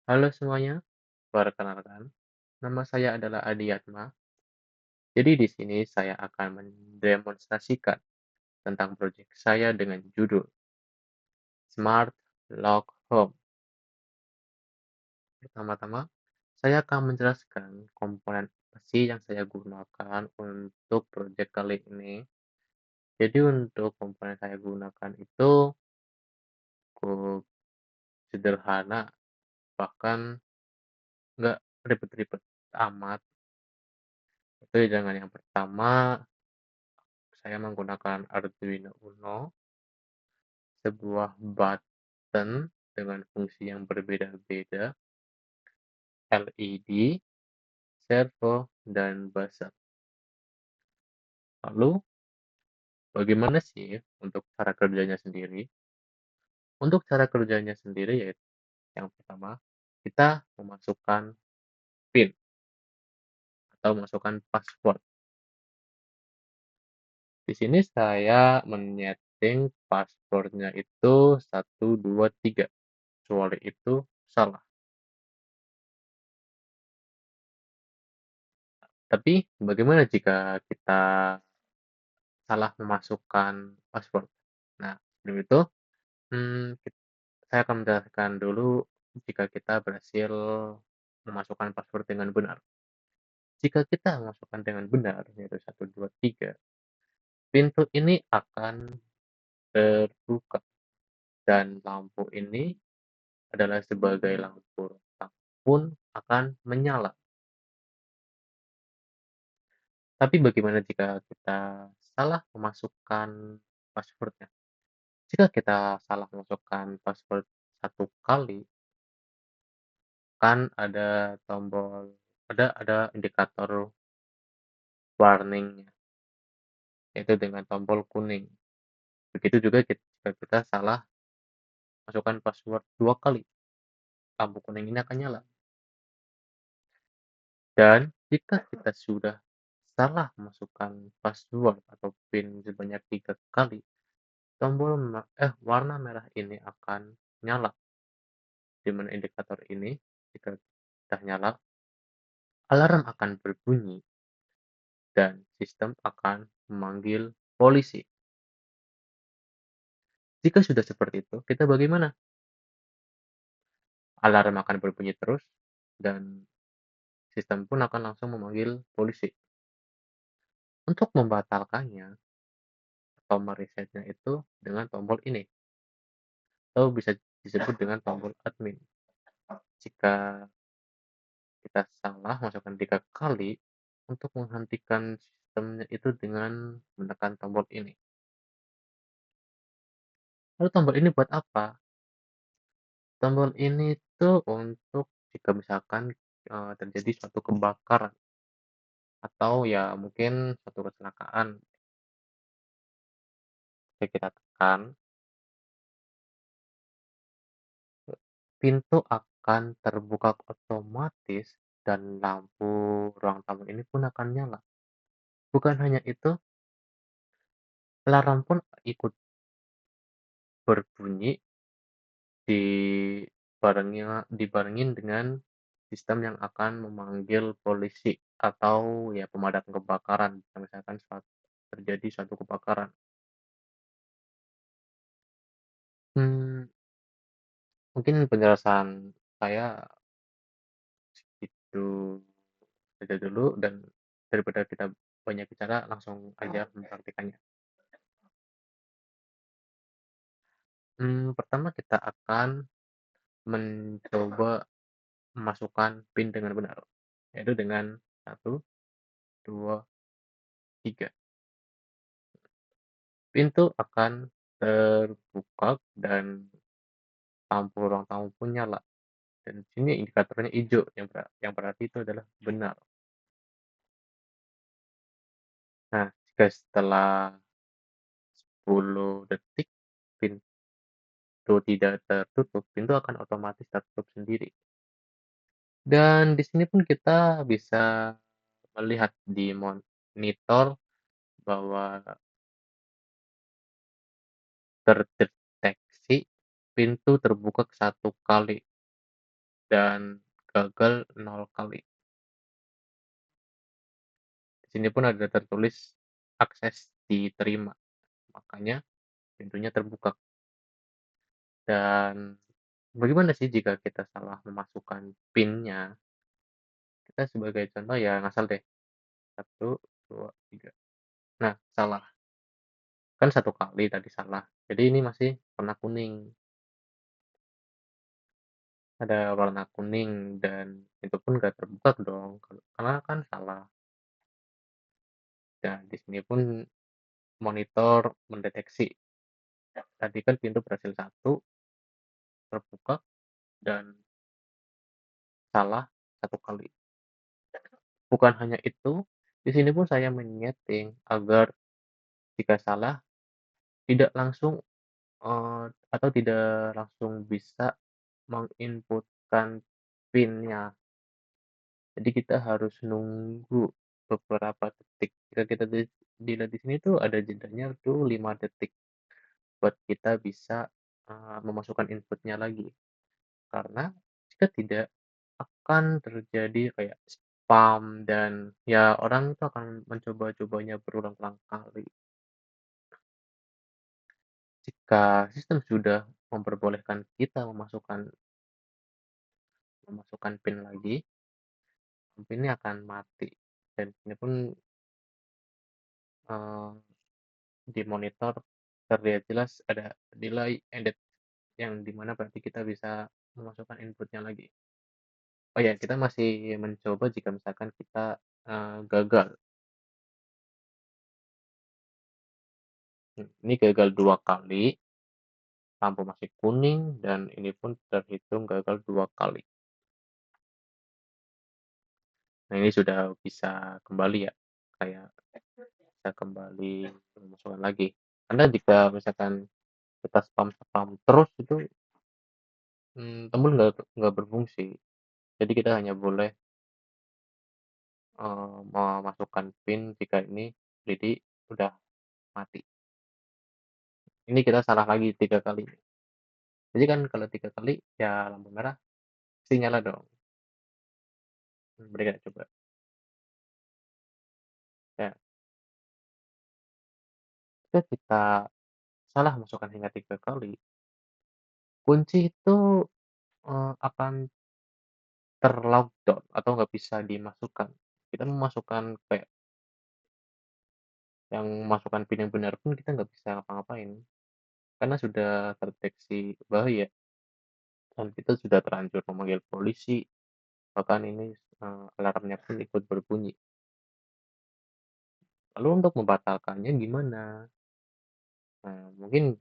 Halo semuanya, perkenalkan, nama saya adalah Adiatma. Jadi di sini saya akan mendemonstrasikan tentang proyek saya dengan judul Smart Lock Home. Pertama-tama, saya akan menjelaskan komponen apa sih yang saya gunakan untuk proyek kali ini. Jadi untuk komponen saya gunakan itu cukup sederhana, bahkan nggak ribet-ribet amat. Itu dengan yang pertama, saya menggunakan Arduino Uno, sebuah button dengan fungsi yang berbeda-beda, LED, servo, dan buzzer. Lalu, bagaimana sih untuk cara kerjanya sendiri? Untuk cara kerjanya sendiri yaitu yang pertama, kita memasukkan PIN atau masukkan password. Di sini saya menyeting passwordnya itu 123, kecuali itu salah. Tapi bagaimana jika kita salah memasukkan password? Nah, sebelum itu, saya akan menjelaskan dulu jika kita berhasil memasukkan password dengan benar. Jika kita memasukkan dengan benar, yaitu 123, pintu ini akan terbuka dan lampu ini adalah sebagai lampu pun akan menyala. Tapi bagaimana jika kita salah memasukkan password-nya? Jika kita salah memasukkan password satu kali, kan ada indikator warning, yaitu dengan tombol kuning. Begitu juga jika kita salah masukkan password 2 kali, lampu kuning ini akan nyala. Dan jika kita sudah salah masukkan password atau PIN sebanyak 3 kali, warna merah ini akan nyala, di mana indikator ini jika sudah nyala, alarm akan berbunyi dan sistem akan memanggil polisi. Jika sudah seperti itu, kita bagaimana? Alarm akan berbunyi terus dan sistem pun akan langsung memanggil polisi. Untuk membatalkannya atau meresetnya itu dengan tombol ini, atau bisa disebut dengan tombol admin. Jika kita salah masukkan 3 kali, untuk menghentikan sistemnya itu dengan menekan tombol ini. Lalu tombol ini buat apa? Tombol ini tuh untuk jika misalkan, terjadi suatu kebakaran atau ya mungkin suatu kecelakaan, ketika kita tekan, pintu akan terbuka otomatis dan lampu ruang tamu ini pun akan nyala. Bukan hanya itu, alarm pun ikut berbunyi dibarengin dengan sistem yang akan memanggil polisi atau ya pemadam kebakaran jika misalkan terjadi suatu kebakaran. Mmm, Mungkin penjelasan saya itu saja dulu dan daripada kita banyak bicara langsung aja mempraktikannya. Pertama kita akan mencoba memasukkan PIN dengan benar, yaitu dengan 1, 2, 3. Pintu akan terbuka dan lampu ruang tamu pun nyala, dan di sini indikatornya hijau yang berarti itu adalah benar. Nah, jika setelah 10 detik pintu tidak tertutup, pintu akan otomatis tertutup sendiri. Dan di sini pun kita bisa melihat di monitor bahwa terdeteksi pintu terbuka 1 kali. dan gagal 0 kali. Di sini pun ada tertulis akses diterima, makanya pintunya terbuka. Dan bagaimana sih jika kita salah memasukkan PIN-nya? Kita sebagai contoh ya ngasal deh, 1, 2, 3. Nah, salah. Kan 1 kali tadi salah, jadi ini masih warna kuning. Ada warna kuning dan itu pun nggak terbuka dong, karena kan salah. Dan di sini pun monitor mendeteksi, tadi kan pintu berhasil 1 terbuka dan salah 1 kali. Bukan hanya itu, di sini pun saya menyeting agar jika salah tidak langsung, atau tidak langsung bisa menginputkan PIN-nya. Jadi kita harus nunggu beberapa detik. Jika kita dilihat di sini tuh ada jedanya tuh 5 detik buat kita bisa, memasukkan inputnya lagi. Karena jika tidak akan terjadi kayak spam dan ya orang itu akan mencoba-cobanya berulang-ulang kali. Jika sistem sudah memperbolehkan kita memasukkan PIN lagi, PIN ini akan mati dan ini pun, eee, di monitor terlihat jelas ada delay ended yang di mana berarti kita bisa memasukkan inputnya lagi. Oh ya, kita masih mencoba jika misalkan kita, gagal. Ini gagal 2 kali, lampu masih kuning dan ini pun terhitung gagal 2 kali. Nah, ini sudah bisa kembali ya, kayak bisa kembali memasukkan lagi. Karena jika misalkan kita spam-spam terus itu, tombol nggak berfungsi. Jadi kita hanya boleh, memasukkan PIN jika ini jadi udah mati. Ini kita salah lagi 3 kali. Jadi kan kalau 3 kali ya lampu merah pasti nyala dong. Mereka coba. Ya, jika kita salah masukkan hingga 3 kali, kunci itu, akan ter-lockdown atau nggak bisa dimasukkan. Kita memasukkan kayak yang masukkan PIN yang benar pun kita nggak bisa ngapa-ngapain, karena sudah terdeteksi bahaya dan kita sudah terlanjur memanggil polisi, bahkan ini, alarmnya pun ikut berbunyi. Lalu untuk membatalkannya gimana? Nah, mungkin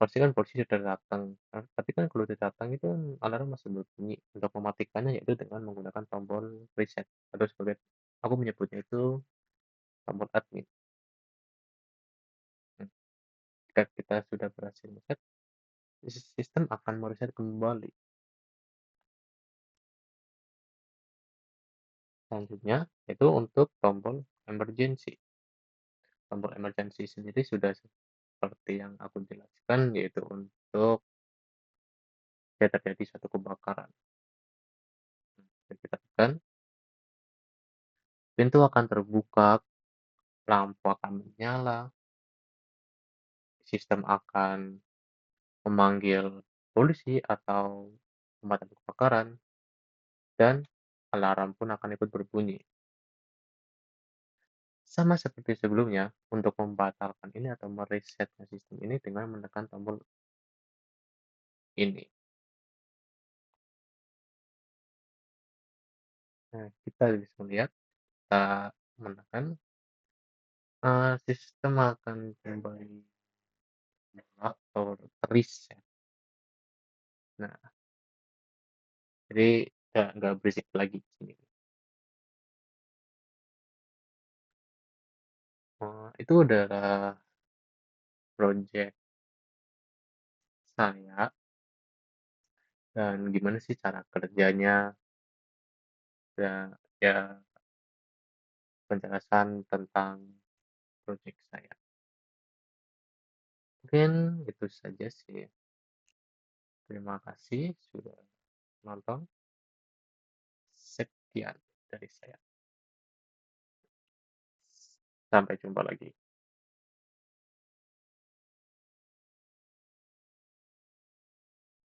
pastikan polisi sudah datang, tapi kan kalau udah datang itu kan alarm masih berbunyi. Untuk mematikannya yaitu dengan menggunakan tombol reset atau sebagai aku menyebutnya itu tombol admin. Mmm, Jika kita sudah berhasil reset, sistem akan mereset kembali. Selanjutnya itu untuk tombol emergency. Tombol emergency sendiri sudah seperti yang aku jelaskan, yaitu untuk jika terjadi suatu kebakaran. Jika kita tekan, pintu akan terbuka, lampu akan menyala, sistem akan memanggil polisi atau pemadam kebakaran, dan alarm pun akan ikut berbunyi. Sama seperti sebelumnya, untuk membatalkan ini atau meresetnya sistem ini dengan menekan tombol ini. Nah, kita bisa melihat, kita menekan, sistem akan kembali menyala atau reset. Nah, jadi nggak berisik lagi di sini. Itu adalah project saya dan gimana sih cara kerjanya, dan ya penjelasan tentang project saya. Mungkin itu saja sih. Terima kasih sudah menonton. Sekian dari saya. Sampai jumpa lagi.